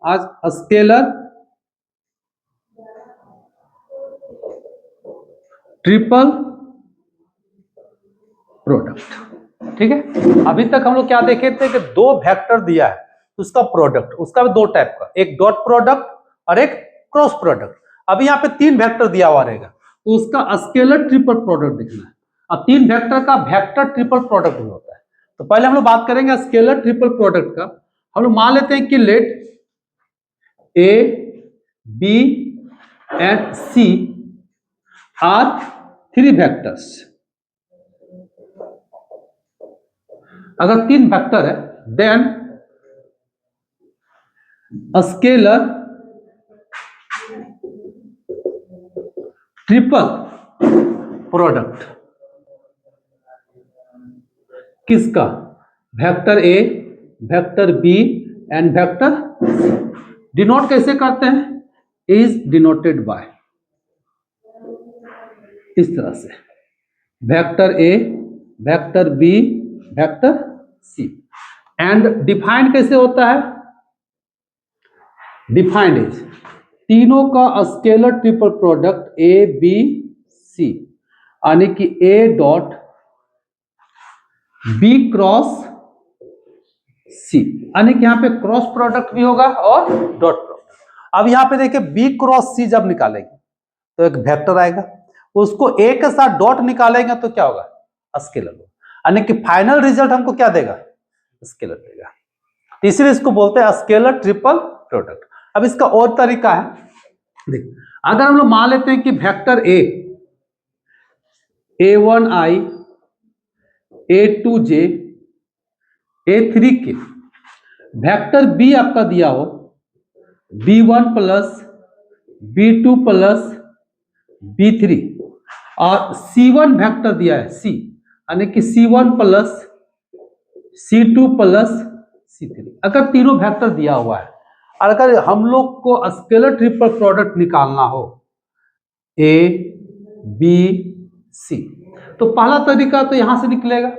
आज scalar triple product. ठीक है, अभी तक हम लोग क्या देखे थे कि दो वेक्टर दिया है उसका प्रोडक्ट, उसका भी दो टाइप का, एक डॉट प्रोडक्ट और एक क्रॉस प्रोडक्ट। अभी यहाँ पे तीन वेक्टर दिया हुआ रहेगा तो उसका स्केलर ट्रिपल प्रोडक्ट दिखना है। अब तीन वेक्टर का वेक्टर ट्रिपल प्रोडक्ट भी होता है। तो पहले हम लोग बात करेंगे स्केलर ट्रिपल प्रोडक्ट का। हम लोग मान लेते हैं कि let A B and C are three vectors. अगर तीन वेक्टर है देन स्केलर ट्रिपल प्रोडक्ट किसका, vector A, vector B and vector C. Denote कैसे करते हैं, इज डिनोटेड बाय इस तरह से, vector A, vector B, vector C. And defined कैसे होता है, डिफाइंड इज तीनों का scalar triple product A B C, यानी कि A dot B cross C, यानी कि यहां पे क्रॉस प्रोडक्ट भी होगा और डॉट प्रोडक्ट। अब यहां पे देखिए बी क्रॉस सी जब निकालेंगे तो एक वेक्टर आएगा, उसको ए के साथ डॉट निकालेंगे तो क्या होगा, स्केलर होगा, यानी कि फाइनल रिजल्ट हमको क्या देगा, स्केलर देगा। इसलिए इसको बोलते हैं स्केलर ट्रिपल प्रोडक्ट। अब इसका और तरीका है, देखिए अगर हम लोग मान लेते हैं कि वेक्टर A1i A2j A3 के वेक्टर बी आपका दिया हो B1 plus B2 plus B3 और C1 वेक्टर दिया है C, यानी कि C1 plus C2 plus C3। अगर तीनों वेक्टर दिया हुआ है और अगर हम लोग को स्केलर ट्रिपल प्रोडक्ट निकालना हो A B C, तो पहला तरीका तो यहां से निकलेगा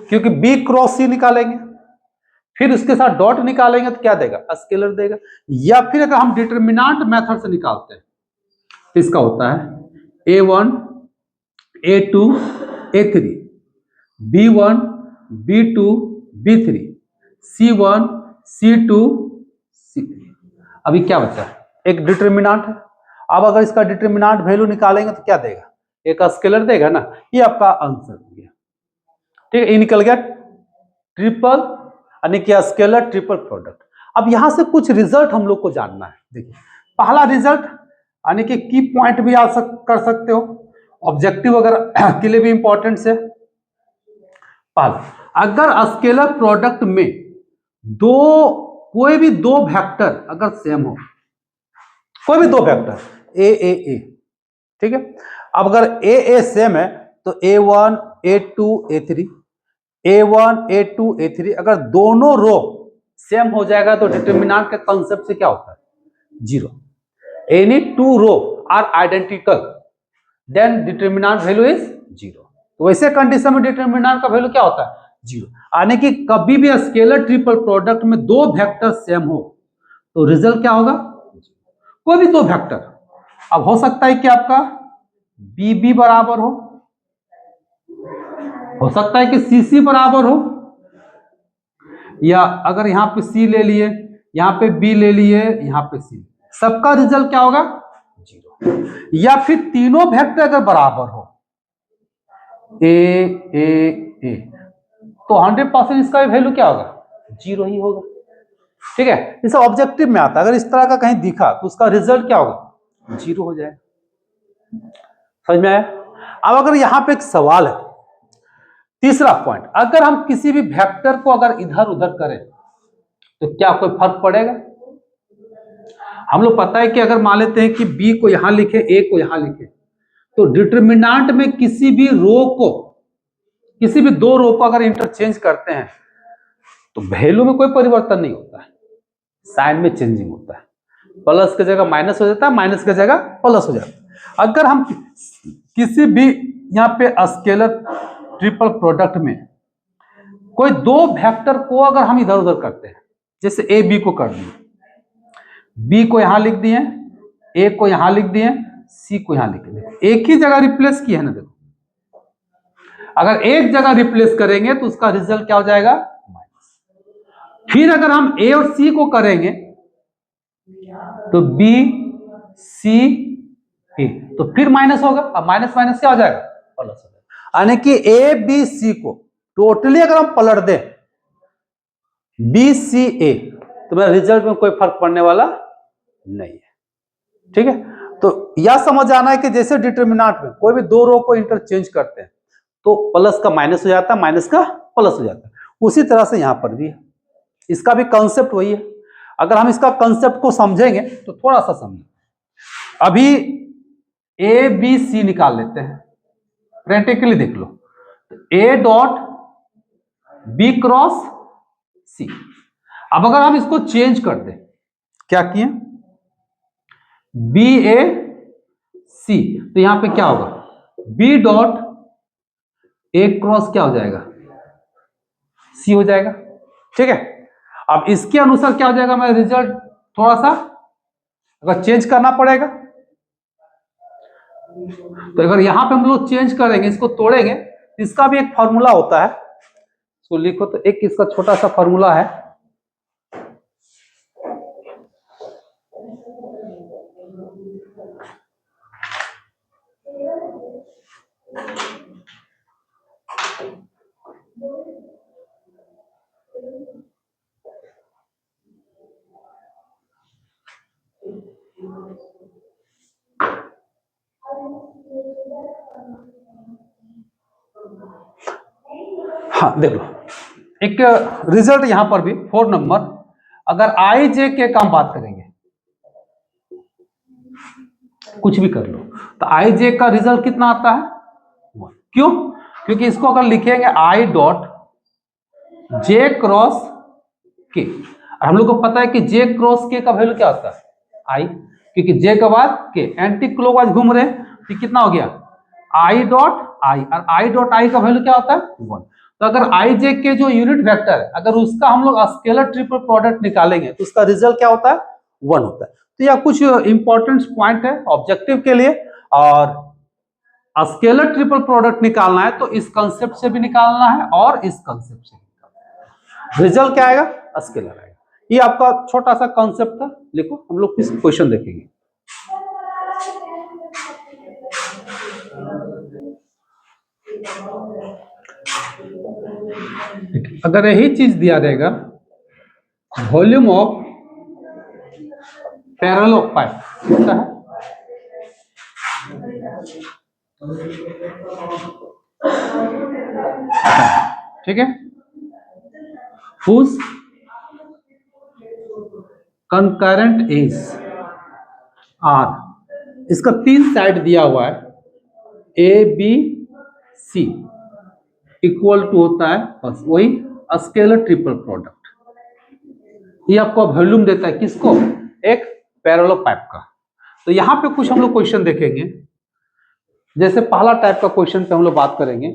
क्योंकि B क्रॉस C निकालेंगे, फिर उसके साथ डॉट निकालेंगे तो क्या देगा, स्केलर देगा। या फिर अगर हम डिटरमिनेंट मेथड से निकालते हैं तो इसका होता है A1 A2 A3 B1 B2 B3 C1 C2 C3। अभी क्या बचा है, एक डिटरमिनेंट है। अब अगर इसका डिटरमिनेंट वैल्यू निकालेंगे तो क्या देगा, एक स्केलर देगा ना, ये आपका आंसर हो गया। ठीक है, ये निकल गया ट्रिपल यानी कि स्केलर ट्रिपल प्रोडक्ट। अब यहां से कुछ रिजल्ट हम लोग को जानना है। देखिए पहला रिजल्ट यानी कि की पॉइंट भी कर सकते हो, ऑब्जेक्टिव वगैरह के लिए भी इंपॉर्टेंट है। पहला, अगर स्केलर प्रोडक्ट में कोई भी दो वेक्टर अगर सेम हो, कोई भी दो वेक्टर ए, ठीक है। अब अगर ए सेम है तो A1 A2 A3 A1 A2 A3 अगर दोनों रो सेम हो जाएगा तो डिटरमिनेंट के कांसेप्ट से क्या होता है, zero. Any two row are identical then determinant value is zero. तो वैसे कंडीशन में डिटरमिनेंट का वैल्यू क्या होता है, जीरो। यानी कि कभी भी स्केलर ट्रिपल प्रोडक्ट में दो वेक्टर सेम हो तो रिजल्ट क्या होगा, कोई भी दो वेक्टर। अब हो सकता है कि आपका BB बराबर हो सकता है कि CC बराबर हो, या अगर यहां पे C ले लिए, यहां पे B ले लिए, यहां पे C, सबका रिजल्ट क्या होगा, जीरो। या फिर तीनों वेक्टर अगर बराबर हो A तो 100% इसका वैल्यू क्या होगा, जीरो ही होगा। ठीक है, इस ऑब्जेक्टिव में आता है, अगर इस तरह का कहीं दिखा तो उसका रिजल्ट क्या होगा, जीरो हो जाएगा। समझ में आया। अब अगर यहां पे एक सवाल है, तीसरा पॉइंट, अगर हम किसी भी वेक्टर को अगर इधर उधर करें तो क्या कोई फर्क पड़ेगा। हम लोग पता है कि अगर मान लेते हैं कि B को यहां लिखे, A को यहां लिखे, तो डिटरमिनेंट में किसी भी रो को, किसी भी दो रो को अगर इंटरचेंज करते हैं तो वैल्यू में कोई परिवर्तन नहीं होता है, साइन में चेंजिंग होता है। प्लस की जगह माइनस हो जाता है, माइनस की जगह प्लस हो जाता है। अगर हम किसी भी यहां पे स्केलर ट्रिपल प्रोडक्ट में कोई दो वेक्टर को अगर हम इधर उधर करते हैं, जैसे A B को कर दिए, बी को यहां लिख दिए, ए को यहां लिख दिए, सी को यहां लिख दिए। एक ही जगह रिप्लेस किया है ना, देखो अगर एक जगह रिप्लेस करेंगे तो उसका रिजल्ट क्या हो जाएगा, माइनस। फिर अगर हम ए और सी को करेंगे तो बी सी ए, तो फिर माइनस होगा। अब माइनस माइनस क्या हो जाएगा, प्लस हो जाएगा। यानी कि ए बी सी को टोटली अगर हम पलट दें बी सी ए, तो मेरा रिजल्ट में कोई फर्क पड़ने वाला नहीं है। ठीक है, तो यह समझ आना है कि जैसे डिटरमिनेंट में कोई भी दो रो को इंटरचेंज करते हैं तो प्लस का माइनस हो जाता है, माइनस का प्लस हो जाता है। उसी तरह से यहां पर भी है, इसका भी कंसेप्ट वही है। अगर हम इसका कंसेप्ट को समझेंगे तो थोड़ा सा समझें। अभी ए बी सी निकाल लेते हैं, प्रैक्टिकली देख लो। ए डॉट बी क्रॉस सी। अब अगर हम इसको चेंज कर दें, क्या किए, बी ए सी, तो यहां पे क्या होगा, बी डॉट ए क्रॉस क्या हो जाएगा, सी हो जाएगा। ठीक है, अब इसके अनुसार क्या हो जाएगा मेरा रिजल्ट, थोड़ा सा अगर चेंज करना पड़ेगा, तो अगर यहां पे हम लोग चेंज करेंगे, इसको तोड़ेंगे, इसका भी एक फॉर्मूला होता है, इसको लिखो। तो एक इसका छोटा सा फॉर्मूला है, हाँ देख लो, एक रिजल्ट यहां पर भी 4 नंबर, अगर आई जे के का हम बात करेंगे, कुछ भी कर लो, तो आई जे का रिजल्ट कितना आता है, 1। क्यों, क्योंकि इसको अगर लिखेंगे आई डॉट जे क्रॉस के, हम लोग को पता है कि जे क्रॉस के का वैल्यू क्या होता है, आई, क्योंकि जे के बाद के एंटी क्लॉकवाइज घूम रहे हैं, तो कितना हो गया, आई डॉट आई, और आई डॉट आई का वैल्यू क्या होता है, 1। तो अगर आई जे के जो यूनिट वेक्टर है, अगर उसका हम लोग स्केलर ट्रिपल प्रोडक्ट निकालेंगे तो उसका रिजल्ट क्या होता है, 1 होता है। तो यह कुछ इंपॉर्टेंट पॉइंट है ऑब्जेक्टिव के लिए, और स्केलर ट्रिपल प्रोडक्ट निकालना है तो इस कंसेप्ट से भी निकालना है और इस कंसेप्ट से भी निकालना है। रिजल्ट क्या आएगा, स्केलर आएगा। ये आपका छोटा सा कंसेप्ट था, लिखो, हम लोग इस क्वेश्चन देखेंगे। अगर यही चीज दिया रहेगा, वॉल्यूम ऑफ पैरेलल पाइप कितना है, ठीक है, whose concurrent is R, इसका 3 साइड दिया हुआ है, A B C equal to होता है बस वही स्केलर ट्रिपल प्रोडक्ट। ये आपको वॉल्यूम देता है किसको, एक पैरेलल पाइप का। तो यहां पे कुछ हम लोग क्वेश्चन देखेंगे, जैसे पहला टाइप का क्वेश्चन पे हम लोग बात करेंगे।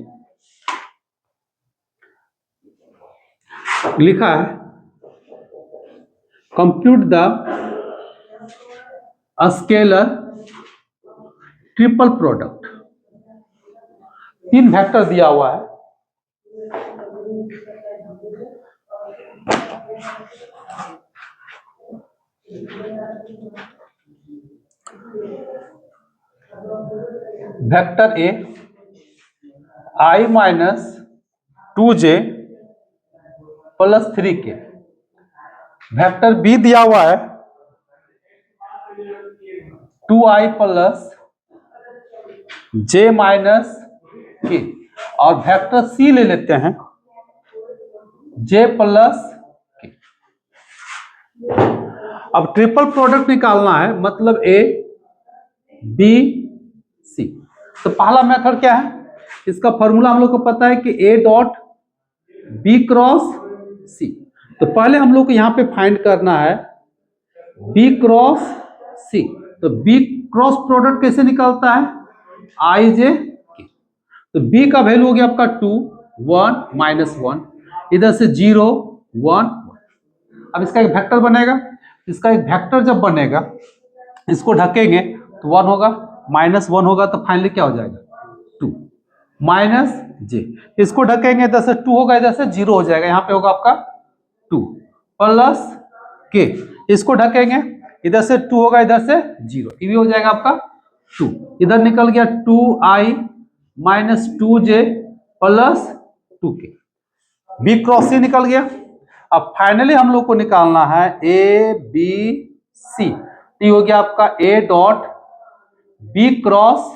लिखा है compute the scalar triple product, 3 vector दिया हुआ है, vector A i minus 2j plus 3k, vector B दिया हुआ है 2i प्लस j माइनस के, और वेक्टर सी ले लेते हैं j प्लस के। अब ट्रिपल प्रोडक्ट निकालना है, मतलब ए बी सी। तो पहला मेथड क्या है, इसका फॉर्मूला हम लोग को पता है कि A dot B cross C. तो पहले हम लोग को यहां पे फाइंड करना है बी क्रॉस सी। तो बी क्रॉस प्रोडक्ट कैसे निकलता है, आई जे के। तो बी का वैल्यू हो गया आपका 2 1 -1, इधर से 0 1 1। अब इसका एक वेक्टर बनेगा, इसका एक वेक्टर जब बनेगा, इसको ढकेंगे तो 1 होगा, -1 होगा तो फाइनली क्या हो जाएगा 2 माइनस जे, इसको ढकेंगे इधर से 2 होगा, इधर से 0 हो जाएगा, यहाँ पे होगा आपका 2 प्लस के, इसको ढकेंगे इधर से 2 होगा, इधर से 0, ये भी हो जाएगा आपका 2, इधर निकल गया 2i minus 2j plus 2k, B cross C निकल गया। अब फाइनली हम लोग को निकालना है ए बी सी, ये हो गया आपका A dot B cross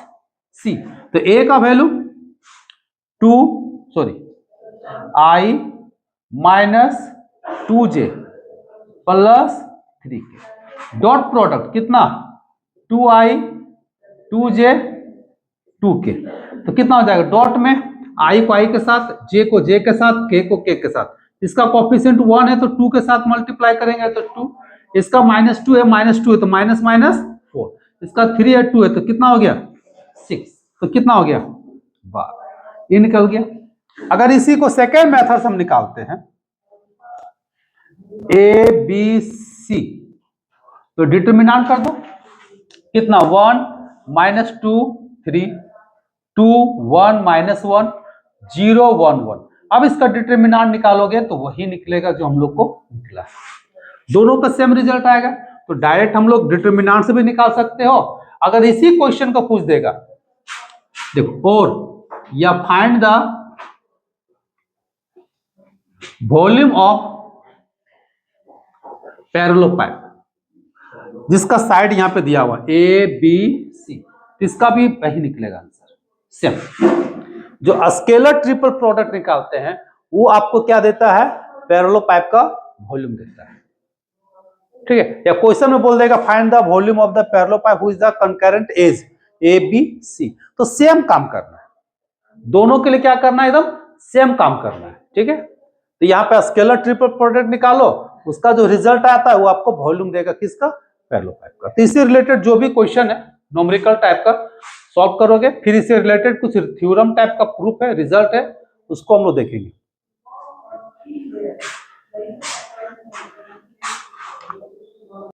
C, तो ए का value I minus 2j plus 3k, dot product कितना 2i 2j 2k, तो कितना हो जाएगा, डॉट में आई को आई के साथ, जे को जे के साथ, के को के साथ, इसका कोफिशिएंट 1 है तो 2 के साथ मल्टीप्लाई करेंगे तो 2, इसका -2 है, -2 है तो माइनस माइनस 4, इसका 3 है 2 है तो कितना हो गया 6, तो कितना हो गया 12, ये निकल गया। अगर इसी को सेकेंड मेथड से हम निकालते हैं ए बी सी, तो डिटरमिनेंट कर दो कितना 1 -2 3 2 1 -1 0 1 1, अब इसका डिटरमिनेंट निकालोगे तो वही निकलेगा जो हम लोग को निकला है, दोनों का सेम रिजल्ट आएगा, तो डायरेक्ट हम लोग डिटरमिनेंट से भी निकाल सकते हो। अगर इसी क्वेश्चन को पूछ देगा, देखो, और या फाइंड द वॉल्यूम ऑफ पैरेललोपाइप, जिसका साइड यहां पे दिया हुआ ए बी सी, इसका भी वही निकलेगा आंसर सेम। जो स्केलर ट्रिपल प्रोडक्ट निकालते हैं वो आपको क्या देता है, पैरेललोपाइप का वॉल्यूम देता है, ठीक है, या क्वेश्चन में बोल देगा find the volume of the parallelepiped which is the concurrent edge A B C, तो सेम काम करना है, दोनों के लिए क्या करना है, एकदम सेम काम करना है, ठीक है। तो यहाँ पे स्केलर ट्रिपल प्रोडक्ट निकालो, उसका जो रिजल्ट आता है वो आपको वॉल्यूम देगा, किसका, पैरेललोपाइप का। तो इससे रिलेटेड जो भी क्वेश्चन है न्यूमेरिकल टाइप का सॉल्व करोगे, फिर इससे रिलेटेड कुछ थ्योरम टाइप का प्रूफ है, रिजल्ट है, उसको हम लोग देखेंगे।